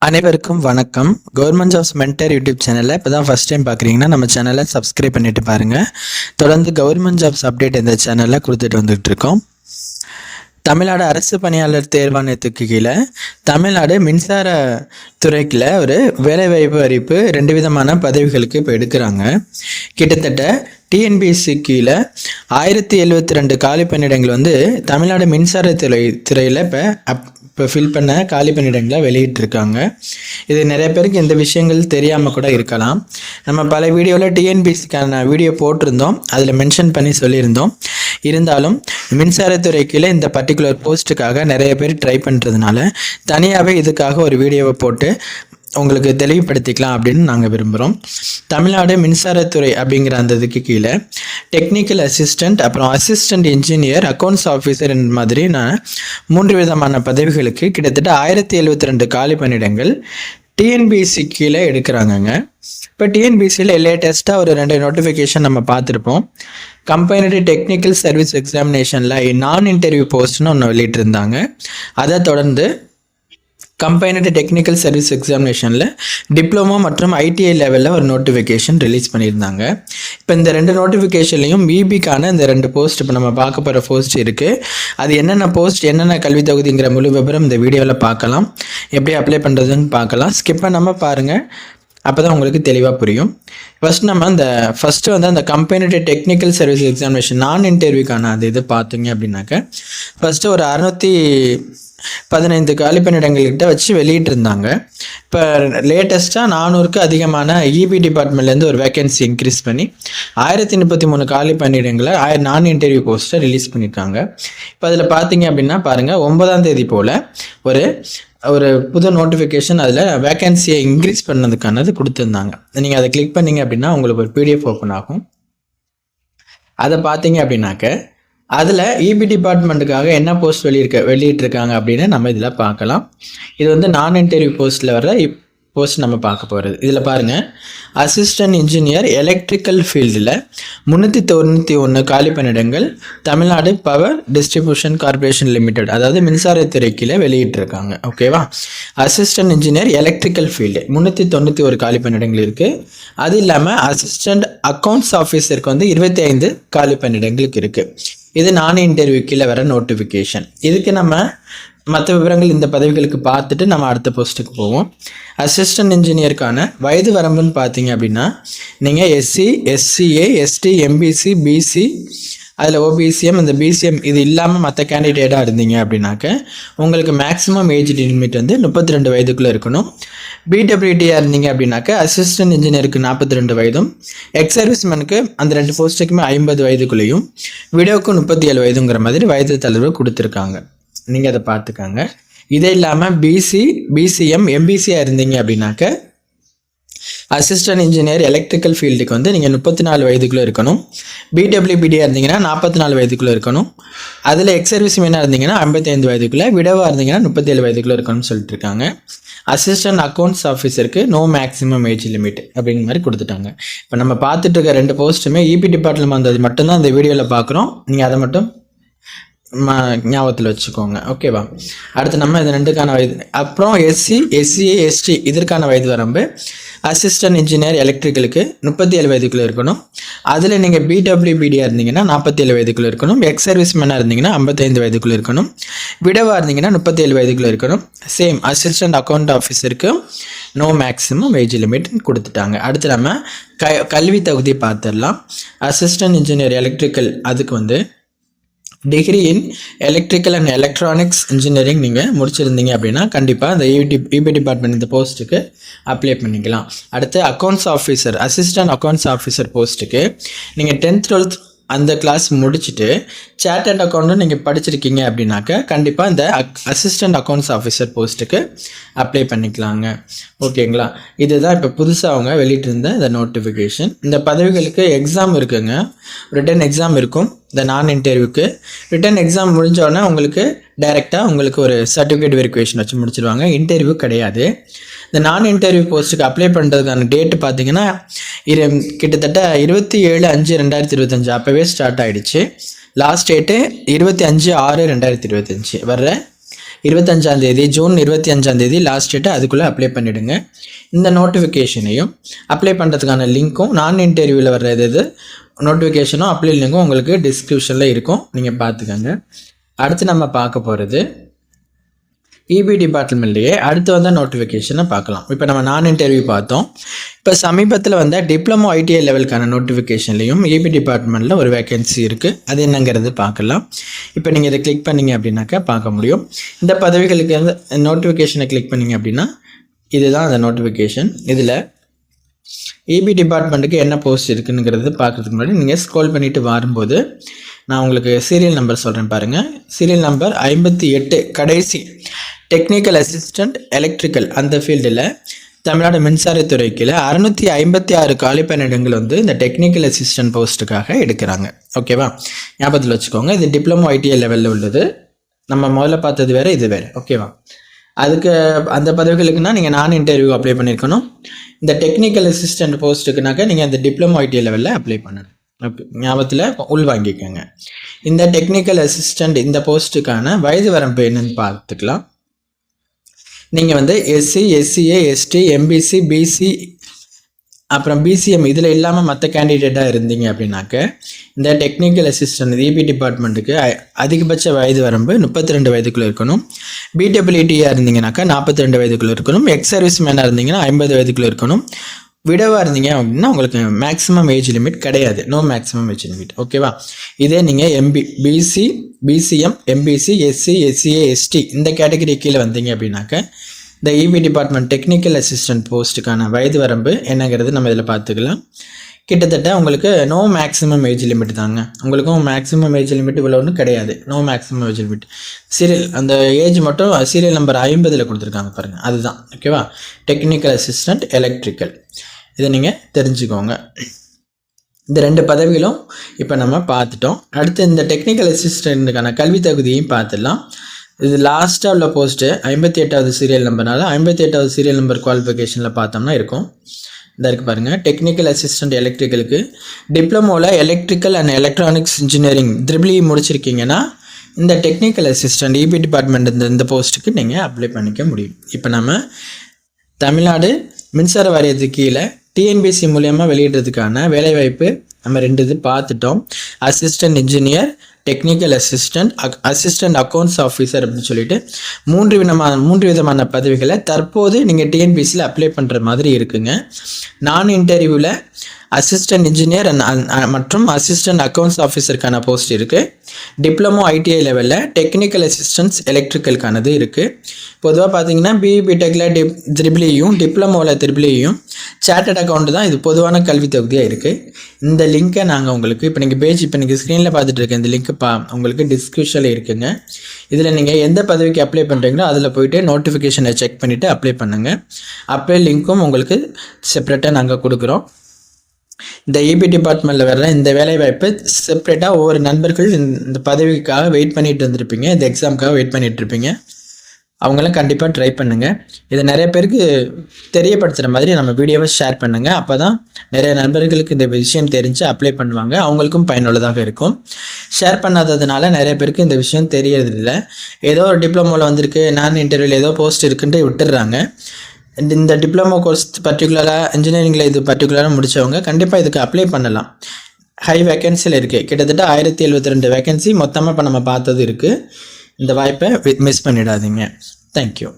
அனைவருக்கும் வணக்கம். Government jobs mentor YouTube சேனலில் இப்போ தான் ஃபஸ்ட் டைம் பார்க்குறீங்கன்னா நம்ம சேனலை சப்ஸ்கிரைப் பண்ணிட்டு பாருங்கள். தொடர்ந்து கவர்மெண்ட் ஜாப்ஸ் அப்டேட் இந்த சேனலில் கொடுத்துட்டு வந்துட்டு இருக்கோம். தமிழ்நாடு அரசு பணியாளர் தேர்வாணையத்துக்கு கீழே தமிழ்நாடு மின்சார துறைக்கில் ஒரு வேலைவாய்ப்பு அறிவிப்பு 2 விதமான பதவிகளுக்கு இப்போ எடுக்கிறாங்க. கிட்டத்தட்ட டிஎன்பிஎஸ்சி கீழே 1072 காலி பணியிடங்கள் தமிழ்நாடு மின்சார துறையில் இப்போ ஃபில் பண்ண காலி பணியிடங்களை வெளியிட்டிருக்காங்க. இது நிறைய பேருக்கு இந்த விஷயங்கள் தெரியாமல் கூட இருக்கலாம். நம்ம பல வீடியோவில் டிஎன்பிஎஸ்சிக்கான வீடியோ போட்டிருந்தோம், அதில் மென்ஷன் பண்ணி சொல்லியிருந்தோம். இருந்தாலும் மின்சாரத்துறை கீழே இந்த பர்டிகுலர் போஸ்ட்டுக்காக நிறைய பேர் ட்ரை பண்ணுறதுனால தனியாகவே இதுக்காக ஒரு வீடியோவை போட்டு உங்களுக்கு தெளிவுபடுத்திக்கலாம் அப்படின்னு நாங்கள் விரும்புகிறோம். தமிழ்நாடு மின்சாரத்துறை அப்படிங்கிற அந்த இதுக்கு கீழே டெக்னிக்கல் அசிஸ்டண்ட், அப்புறம் அசிஸ்டண்ட் இன்ஜினியர், அக்கௌண்ட்ஸ் ஆஃபீஸர் மாதிரி நான் 3 விதமான பதவிகளுக்கு கிட்டத்தட்ட 1072 காலி பணியிடங்கள் டிஎன்பிஎஸ்சி கீழே எடுக்கிறாங்கங்க. இப்போ டிஎன்பிஎஸ்சியில் லேட்டஸ்ட்டாக ஒரு 2 நோட்டிஃபிகேஷன் நம்ம பார்த்துருப்போம். கம்பைனரி டெக்னிக்கல் சர்வீஸ் எக்ஸாமினேஷனில் நான் இன்டர்வியூ போஸ்ட்னு ஒன்று வெளியிட்டிருந்தாங்க. அதை தொடர்ந்து கம்பைனரி டெக்னிக்கல் சர்வீஸ் எக்ஸாமினேஷனில் டிப்ளமோ மற்றும் ஐடிஐ லெவலில் ஒரு நோட்டிஃபிகேஷன் ரிலீஸ் பண்ணியிருந்தாங்க. இப்போ இந்த 2 நோட்டிஃபிகேஷன்லையும் இபிக்கான இந்த 2 போஸ்ட் இப்போ நம்ம பார்க்க போகிற போஸ்ட் இருக்குது. அது என்னென்ன போஸ்ட், என்னென்ன கல்வி தகுதிங்கிற முழு விவரம் இந்த வீடியோவில் பார்க்கலாம். எப்படி அப்ளை பண்ணுறதுன்னு பார்க்கலாம். ஸ்கிப் பண்ணாமல் பாருங்கள், அப்போ தான் உங்களுக்கு தெளிவாக புரியும். ஃபஸ்ட்டு அந்த கம்பைனரி டெக்னிக்கல் சர்வீஸ் எக்ஸாமினேஷன் நான் இன்டர்வியூக்கான அது இது பார்த்தீங்க அப்படின்னாக்க ஃபஸ்ட்டு ஒரு 615 காலி பணியிடங்கள்கிட்ட வச்சு வெளியிட்டிருந்தாங்க. இப்போ லேட்டஸ்ட்டாக 400க்கு அதிகமான இபி டிபார்ட்மெண்ட்லேருந்து ஒரு வேக்கன்சி இன்க்ரீஸ் பண்ணி 1033 காலி பணியிடங்களை நான் இன்டர்வியூ போஸ்ட்டை ரிலீஸ் பண்ணியிருக்காங்க. இப்போ அதில் பார்த்தீங்க அப்படின்னா பாருங்கள், 9ஆம் தேதி போல் ஒரு புது நோட்டிஃபிகேஷன் அதில் வேக்கன்சியை இன்க்ரீஸ் பண்ணதுக்கானது கொடுத்துருந்தாங்க. நீங்கள் அதை கிளிக் பண்ணிங்க அப்படின்னா உங்களுக்கு ஒரு பிடிஎஃப் ஓப்பன் ஆகும். அதை பார்த்தீங்க அப்படின்னாக்க அதில் இபி டிபார்ட்மெண்ட்டுக்காக என்ன போஸ்ட் வெளியிட்டிருக்காங்க அப்படின்னு நம்ம இதில் பார்க்கலாம். இது நான் இன்டர்வியூ போஸ்ட்டில் வர போஸ்ட் நம்ம பார்க்க போகிறது. இதில் பாருங்கள், அசிஸ்டன்ட் இன்ஜினியர் எலக்ட்ரிக்கல் ஃபீல்டில் 391 காலி பணியிடங்கள் Tamil Nadu power distribution corporation limited, அதாவது மின்சாரத்துறை கீழே வெளியிட்டிருக்காங்க. ஓகேவா? அசிஸ்டன்ட் இன்ஜினியர் எலக்ட்ரிக்கல் ஃபீல்டு 391 காலி பணியிடங்கள் இருக்குது. அது இல்லாமல் அசிஸ்டன்ட் அக்கௌண்ட்ஸ் ஆஃபீஸருக்கு 25 காலி பணியிடங்களுக்கு இருக்குது. இது நான் இன்டர்வியூ கீழே வர நோட்டிஃபிகேஷன். இதுக்கு நம்ம மற்ற விவரங்கள் இந்த பதவிகளுக்கு பார்த்துட்டு நம்ம அடுத்த போஸ்ட்டுக்கு போவோம். அசிஸ்டன்ட் இன்ஜினியருக்கான வயது வரம்புன்னு பார்த்தீங்க அப்படின்னா நீங்கள் SC, SCA, ST, MBC, BC, அதில் ஓபிசிஎம், இந்த பிசிஎம் இது இல்லாமல் மற்ற கேண்டிடேட்டாக இருந்தீங்க அப்படின்னாக்க உங்களுக்கு மேக்ஸிமம் ஏஜ் லிமிட் 32 வயதுக்குள்ளே இருக்கணும். பிடபிள்யூடியாக இருந்தீங்க அப்படின்னாக்க அசிஸ்டன்ட் இன்ஜினியருக்கு 42 வயதும், எக்ஸ் சர்வீஸ்மேனுக்கு அந்த 2 போஸ்ட்டுக்குமே 50 வயதுக்குள்ளேயும், விடோவுக்கு 37 வயதுங்கிற மாதிரி வயது தளர்வு கொடுத்துருக்காங்க. நீங்கள் அதை பார்த்துக்காங்க. இதே இல்லாமல் பிசி, பிசிஎம், எம்பிசியாக இருந்தீங்க அப்படின்னாக்க அசிஸ்டன்ட் இன்ஜினியர் எலக்ட்ரிக்கல் ஃபீல்டுக்கு நீங்கள் 34 வயதுக்குள்ளே இருக்கணும். பிடபிள்யூபிடியாக இருந்தீங்கன்னா 44 வயதுக்குள்ளே இருக்கணும். அதில் எக்ஸ் சர்வீஸ்மேனாக இருந்தீங்கன்னா 55 வயதுக்குள்ளே, விடவாக இருந்தீங்கன்னா 37 வயதுக்குள்ளே இருக்கணும்னு சொல்லிட்டு இருக்காங்க. அசிஸ்டன்ட் அக்கௌண்ட்ஸ் ஆஃபீஸருக்கு நோ மேக்ஸிமம் ஏஜ் லிமிட் அப்படிங்கிற மாதிரி கொடுத்துட்டாங்க. இப்போ நம்ம பார்த்துட்டு இருக்க 2 போஸ்ட்டுமே இபி டிபார்ட்மெண்ட் வந்தது மட்டும்தான் இந்த வீடியோவில் பார்க்குறோம். நீங்கள் அதை மட்டும் ஞாபகத்தில் வச்சுக்கோங்க. ஓகேவா? அடுத்து நம்ம இது 2க்கான வயது, அப்புறம் எஸ்சி, எஸ்சிஏ, எஸ்டி இதற்கான வயது வரம்பு அசிஸ்டன்ட் இன்ஜினியர் எலக்ட்ரிக்கலுக்கு 37 வயதுக்குள்ளே இருக்கணும். அதில் நீங்கள் பிடபிள்யூபிடியாக இருந்தீங்கன்னா 47 வயதுக்குள்ளே இருக்கணும். எக்ஸ் சர்வீஸ்மேனாக இருந்தீங்கன்னா 55 வயதுக்குள்ளே இருக்கணும். விடவாக இருந்தீங்கன்னா 37 வயதுக்குள்ளே இருக்கணும். சேம் அசிஸ்டன்ட் அக்கௌண்ட் ஆஃபீஸருக்கு நோ மேக்ஸிமம் ஏஜ் லிமிட் கொடுத்துட்டாங்க. அடுத்து நம்ம கல்வி தகுதி பார்த்துடலாம். அசிஸ்டன்ட் இன்ஜினியர் எலக்ட்ரிக்கல் அதுக்கு degree in electrical and electronics engineering நீங்கள் முடிச்சிருந்தீங்க அப்படின்னா கண்டிப்பாக இந்த இபி டிபார்ட்மெண்ட் இந்த போஸ்ட்டுக்கு அப்ளை பண்ணிக்கலாம். அடுத்து accounts officer, assistant accounts officer போஸ்ட்டுக்கு நீங்கள் 10th 12th அந்த கிளாஸ் முடிச்சுட்டு சார்ட்டர்ட் அக்கௌண்ட்டும் நீங்கள் படிச்சிருக்கீங்க அப்படின்னாக்க கண்டிப்பாக இந்த அசிஸ்டன்ட் அக்கௌண்ட்ஸ் ஆஃபீஸர் போஸ்ட்டுக்கு அப்ளை பண்ணிக்கலாங்க. ஓகேங்களா? இதுதான் இப்போ புதுசாக அவங்க வெளியிட்டிருந்த இந்த நோட்டிஃபிகேஷன். இந்த பதவிகளுக்கு எக்ஸாம் இருக்குங்க, ரிட்டன் எக்ஸாம் இருக்கும். இந்த நான் இன்டர்வியூக்கு ரிட்டன் எக்ஸாம் முடிஞ்சோடனே உங்களுக்கு டைரெக்டாக உங்களுக்கு ஒரு சர்டிஃபிகேட் வெரிஃபிகேஷன் வச்சு முடிச்சிடுவாங்க. இன்டர்வியூ கிடையாது. இந்த நான் இன்டர்வியூ போஸ்ட்டுக்கு அப்ளை பண்ணுறதுக்கான டேட்டு பார்த்தீங்கன்னா கிட்டத்தட்ட 27/5/2025 அப்போவே ஸ்டார்ட் ஆகிடுச்சு. லாஸ்ட் டேட்டு 25/6/2025 வர்ற 25 ஜூன் 25 லாஸ்ட் டேட்டு, அதுக்குள்ளே அப்ளை பண்ணிவிடுங்க. இந்த நோட்டிஃபிகேஷனையும் அப்ளை பண்ணுறதுக்கான லிங்க்கும் நான் இன்டர்வியூவில் வர்றது இது நோட்டிஃபிகேஷனும் அப்ளை லிங்க்கும் உங்களுக்கு டிஸ்கிரிப்ஷனில் இருக்கும், நீங்கள் பார்த்துக்கோங்க. அடுத்து நம்ம பார்க்க போகிறது இபி டிபார்ட்மெண்ட்லேயே அடுத்து வந்த நோட்டிஃபிகேஷனை பார்க்கலாம். இப்போ நம்ம நான் இன்டர்வியூ பார்த்தோம். இப்போ சமீபத்தில் வந்த டிப்ளமோ ஐடிஐ லெவலுக்கான நோட்டிஃபிகேஷன்லேயும் இபி டிபார்ட்மெண்ட்டில் ஒரு வேகன்சி இருக்குது. அது என்னங்கிறது பார்க்கலாம். இப்போ நீங்கள் இதை கிளிக் பண்ணிங்க அப்படின்னாக்கா பார்க்க முடியும். இந்த பதவிகளுக்கு வந்து நோட்டிஃபிகேஷனை கிளிக் பண்ணிங்க அப்படின்னா இதுதான் அந்த நோட்டிஃபிகேஷன். இதில் இபி டிபார்ட்மெண்ட்டுக்கு என்ன போஸ்ட் இருக்குங்கிறது பார்க்குறதுக்கு முன்னாடி நீங்கள் ஸ்க்ரோல் பண்ணிவிட்டு வரும்போது நான் உங்களுக்கு சீரியல் நம்பர் சொல்கிறேன் பாருங்கள். சீரியல் நம்பர் 58 கடைசி டெக்னிக்கல் அசிஸ்டண்ட் எலக்ட்ரிக்கல் அந்த ஃபீல்டில் தமிழ்நாடு மின்சாரத்துறை கீழே 656 காலி பணியிடங்கள் வந்து இந்த டெக்னிக்கல் அசிஸ்டன்ட் போஸ்ட்டுக்காக எடுக்கிறாங்க. ஓகேவா, ஞாபகத்தில் வச்சுக்கோங்க. இது டிப்ளமோ ஐடிஐ லெவலில் உள்ளது. நம்ம முதல்ல பார்த்தது வேறு, இது வேறு. ஓகேவா, அதுக்கு அந்த பதவிகளுக்குன்னா நீங்கள் நான் இன்டர்வியூ அப்ளை பண்ணியிருக்கணும். இந்த டெக்னிக்கல் அசிஸ்டன்ட் போஸ்ட்டுக்குனாக்கா நீங்கள் அந்த டிப்ளமோ ஐடிஐ லெவலில் அப்ளை பண்ணணும். ஞாபகத்தில் உள்வாங்கிக்கோங்க. இந்த டெக்னிக்கல் அசிஸ்டண்ட் இந்த போஸ்ட்டுக்கான வயது வரம்பு என்னன்னு பார்த்துக்கலாம். நீங்கள் வந்து SC, SCA, ST, MBC, BC, அப்புறம் பிசிஎம் இதில் இல்லாமல் மற்ற கேண்டிடேட்டாக இருந்தீங்க அப்படின்னாக்க இந்த டெக்னிக்கல் அசிஸ்டன்ட் இபி டிபார்ட்மெண்ட்டுக்கு அதிகபட்ச வயது வரம்பு 32 வயதுக்குள்ளே இருக்கணும். பிடபிள்யூடியாக இருந்தீங்கன்னாக்கா 42 வயதுக்குள்ளே இருக்கணும். எக்ஸ் சர்வீஸ் மேனாக இருந்தீங்கன்னா 50 வயதுக்குள்ளே இருக்கணும். விடவாக இருந்தீங்க அப்படின்னா உங்களுக்கு மேக்ஸிமம் ஏஜ் லிமிட் கிடையாது, நோ மேக்ஸிமம் ஏஜ் லிமிட். ஓகேவா, இதே நீங்கள் BC, BCM, MBC, SC, SCA, ST இந்த கேட்டகரி கீழே வந்தீங்க அப்படின்னாக்க இந்த இபி டிபார்ட்மெண்ட் டெக்னிக்கல் அசிஸ்டன்ட் போஸ்ட்டுக்கான வயது வரம்பு என்னங்கிறது நம்ம இதில் பார்த்துக்கலாம். கிட்டத்தட்ட உங்களுக்கு நோ மேக்ஸிமம் ஏஜ் லிமிட் தாங்க. உங்களுக்கும் மேக்ஸிமம் ஏஜ் லிமிட் இவ்வளோ ஒன்றும் கிடையாது, no maximum age limit. Serial அந்த ஏஜ் மட்டும் சீரியல் நம்பர் 50 கொடுத்துருக்காங்க பாருங்கள், அதுதான். ஓகேவா, டெக்னிக்கல் அசிஸ்டன்ட் எலக்ட்ரிக்கல், இதை நீங்கள் தெரிஞ்சுக்கோங்க. இந்த 2 பதவிகளும் இப்போ நம்ம பார்த்துட்டோம். அடுத்து இந்த டெக்னிக்கல் அசிஸ்டண்ட்டுக்கான கல்வி தகுதியையும் பார்த்துடலாம். இது லாஸ்ட்டாக உள்ள போஸ்ட்டு 58வது சீரியல் நம்பர்னால 58வது சீரியல் நம்பர் குவாலிஃபிகேஷனில் பார்த்தோம்னா இருக்கும். இந்த இருக்குது பாருங்கள், டெக்னிக்கல் அசிஸ்டண்ட் எலக்ட்ரிக்கலுக்கு டிப்ளமோவில் electrical and electronics engineering triple முடிச்சிருக்கீங்கன்னா இந்த டெக்னிக்கல் அசிஸ்டண்ட் இபி டிபார்ட்மெண்ட் இந்த போஸ்ட்டுக்கு நீங்கள் அப்ளை பண்ணிக்க முடியும். இப்போ நம்ம தமிழ்நாடு மின்சார வாரியத்துக்கு கீழே டிஎன்பிஎஸ்சி மூலயமா வெளியிடுறதுக்கான வேலைவாய்ப்பு நம்ம 2 இது பார்த்துட்டோம். Assistant engineer, technical assistant, assistant accounts officer அப்படின்னு சொல்லிட்டு 3 விதமான பதவிகளை தற்போது நீங்கள் டிஎன்பிஎஸ்சியில் அப்ளை பண்ணுற மாதிரி இருக்குங்க. நான் இன்டர்வியூவில் அசிஸ்டன்ட் இன்ஜினியர் மற்றும் அசிஸ்டன்ட் அக்கௌண்ட்ஸ் ஆஃபீஸருக்கான போஸ்ட் இருக்குது. டிப்ளமோ ஐடிஐ லெவலில் டெக்னிக்கல் அசிஸ்டன்ஸ் எலக்ட்ரிக்கலுக்கானது இருக்குது. பொதுவாக பார்த்தீங்கன்னா பிடெக்கில் ட்ரிபிள்இயும் டிப்ளமோவில் ட்ரிபிள்இயும் சார்ட்டர்ட் அக்கௌண்ட் தான் இது பொதுவான கல்வி தகுதியாக இருக்குது. இந்த லிங்க்கை நாங்கள் உங்களுக்கு இப்போ நீங்கள் ஸ்க்ரீனில் பார்த்துட்டு இருக்க இந்த லிங்க்கு உங்களுக்கு டிஸ்கிரிப்ஷனில் இருக்குங்க. இதில் நீங்கள் எந்த பதவிக்கு அப்ளை பண்ணுறீங்களோ அதில் போய்ட்டு நோட்டிஃபிகேஷனை செக் பண்ணிவிட்டு அப்ளை பண்ணுங்கள். அப்ளை லிங்க்கும் உங்களுக்கு செப்பரேட்டாக நாங்கள் கொடுக்குறோம். இந்த இபி டிபார்ட்மெண்ட்டில் வர இந்த வேலைவாய்ப்பு செப்பரேட்டாக ஒவ்வொரு நண்பர்கள் இந்த பதவிக்காக வெயிட் பண்ணிட்டு இருந்திருப்பீங்க, இந்த எக்ஸாமுக்காக வெயிட் பண்ணிட்டு இருப்பீங்க. அவங்களாம் கண்டிப்பாக ட்ரை பண்ணுங்கள். இதை நிறைய பேருக்கு தெரியப்படுத்துகிற மாதிரி நம்ம வீடியோவை ஷேர் பண்ணுங்கள். அப்போ தான் நிறைய நண்பர்களுக்கு இந்த விஷயம் தெரிஞ்சு அப்ளை பண்ணுவாங்க, அவங்களுக்கும் பயனுள்ளதாக இருக்கும். ஷேர் பண்ணாததுனால நிறைய பேருக்கு இந்த விஷயம் தெரியறதில்லை. ஏதோ ஒரு டிப்ளமோவில் வந்திருக்கு, நான் இன்டர்வியூவில் ஏதோ போஸ்ட் இருக்குன்ட்டு விட்டுடுறாங்க. இந்த டிப்ளமோ கோர்ஸ் பர்டிகுலராக இன்ஜினியரிங்கில் இது பர்டிகுலராக முடித்தவங்க கண்டிப்பாக இதுக்கு அப்ளை பண்ணலாம். ஹை வேக்கன்சியில் இருக்குது, கிட்டத்தட்ட 1072 வேக்கன்சி மொத்தமாக இப்போ நம்ம பார்த்தது இருக்குது. இந்த வாய்ப்பை மிஸ் பண்ணிடாதீங்க. தேங்க்யூ.